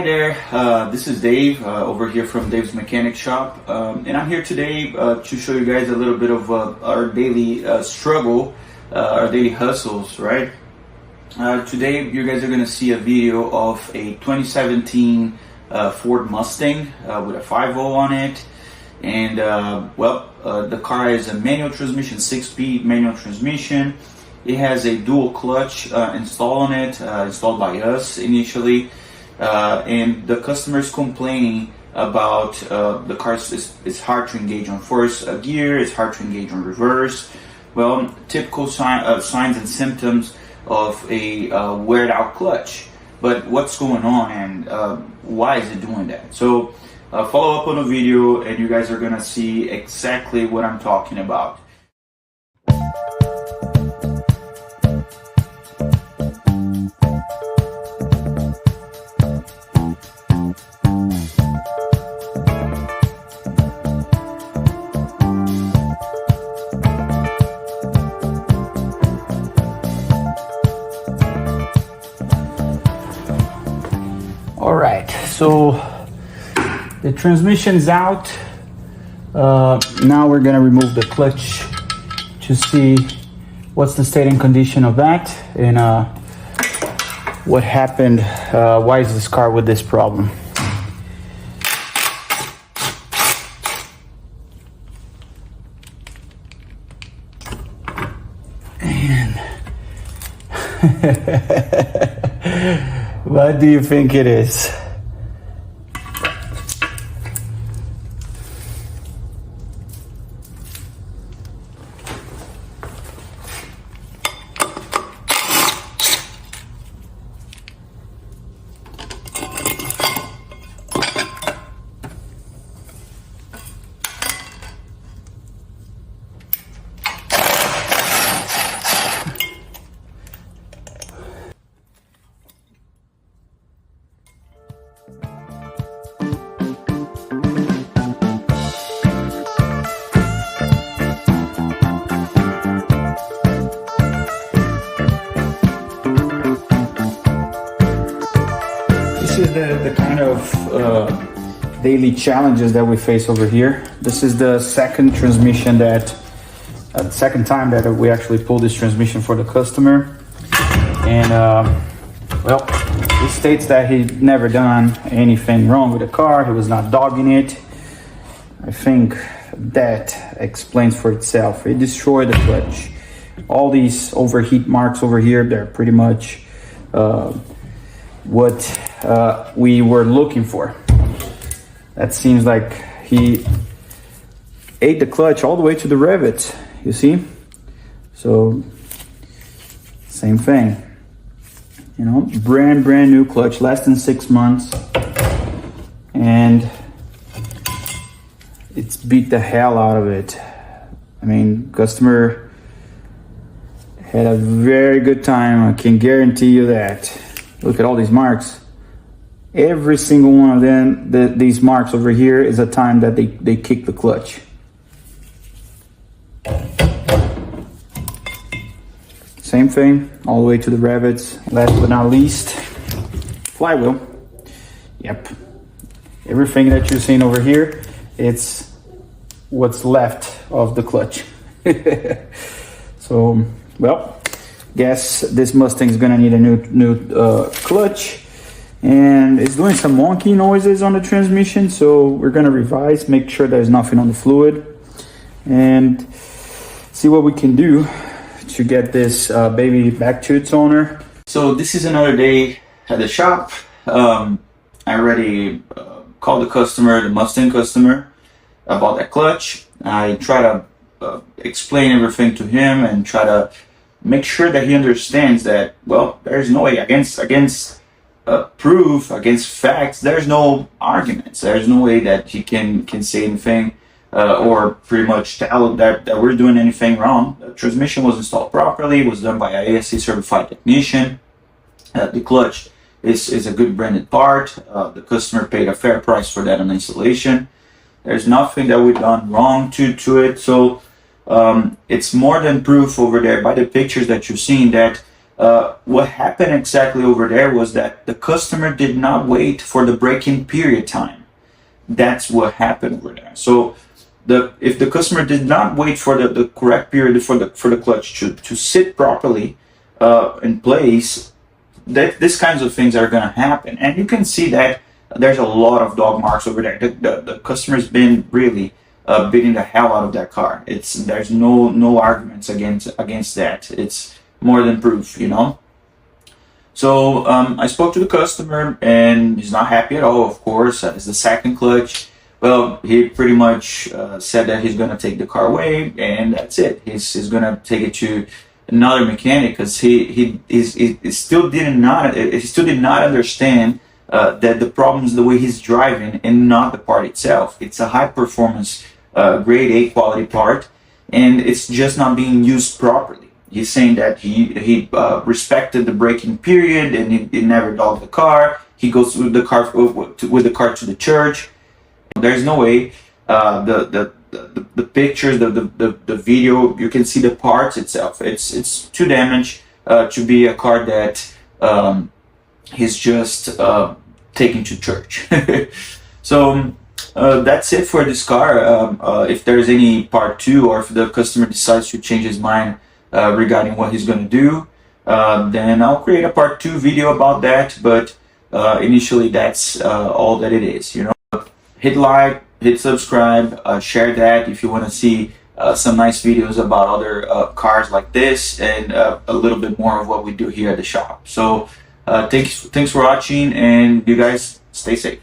Hi there, this is Dave over here from Dave's Mechanic Shop, and I'm here today to show you guys a little bit of our daily struggle, our daily hustles, right? Today you guys are going to see a video of a 2017 Ford Mustang with a 5.0 on it, and the car is a manual transmission, 6-speed manual transmission. It has a dual clutch installed on it, installed by us initially. And the customer is complaining about the car is hard to engage on first gear, it's hard to engage on reverse. Well, typical signs and symptoms of a weared out clutch. But what's going on and why is it doing that? So follow up on the video and you guys are gonna see exactly what I'm talking about. Alright, so the transmission's out. Now we're gonna remove the clutch to see what's the state and condition of that and what happened, why is this car with this problem. And what do you think it is? This is the kind of daily challenges that we face over here. This is the second transmission second time that we actually pulled this transmission for the customer. And well, he states that he'd never done anything wrong with the car. He was not dogging it. I think that explains for itself. It destroyed the clutch. All these overheat marks over here, they're pretty much what we were looking for. That seems like he ate the clutch all the way to the rivets, you see? So same thing, you know, brand new clutch, less than 6 months, and it's beat the hell out of it. I mean, customer had a very good time, I can guarantee you that. Look at all these marks. Every single one of them, these marks over here is a time that they kick the clutch. Same thing, all the way to the rivets. Last but not least, flywheel. Yep. Everything that you're seeing over here, it's what's left of the clutch. So, well, guess this Mustang's gonna need a new clutch, and it's doing some wonky noises on the transmission, so we're gonna revise, make sure there's nothing on the fluid, and see what we can do to get this baby back to its owner. So this is another day at the shop. I already called the customer, the Mustang customer, about that clutch. I try to explain everything to him and try to make sure that he understands that, well, there's no way against proof, against facts, there's no arguments. There's no way that he can say anything or pretty much tell that we're doing anything wrong. The transmission was installed properly, it was done by an ASE certified technician. The clutch is a good branded part. The customer paid a fair price for that on installation. There's nothing that we've done wrong to it. So it's more than proof over there by the pictures that you're seeing that what happened exactly over there was that the customer did not wait for the break-in period time. That's what happened over there. So if the customer did not wait for the correct period for the clutch to sit properly in place, that these kinds of things are going to happen. And you can see that there's a lot of dog marks over there. The customer's been really beating the hell out of that car. There's no arguments against that. It's more than proof, you know. So I spoke to the customer, and he's not happy at all. Of course, it's the second clutch. Well, he pretty much said that he's gonna take the car away, and that's it. He's gonna take it to another mechanic because he still did not understand that the problem is the way he's driving and not the part itself. It's a high performance, grade A quality part, and it's just not being used properly. He's saying that he respected the braking period and he never dogged the car. He goes with the car to the church. There's no way. The pictures, the video, you can see the parts itself. It's too damaged to be a car that he's just taking to church. So that's it for this car. If there's any part 2, or if the customer decides to change his mind regarding what he's going to do, then I'll create a part 2 video about that. But initially, that's all that it is. You know, hit like, hit subscribe, share that if you want to see some nice videos about other cars like this, and a little bit more of what we do here at the shop. So thanks for watching, and you guys stay safe.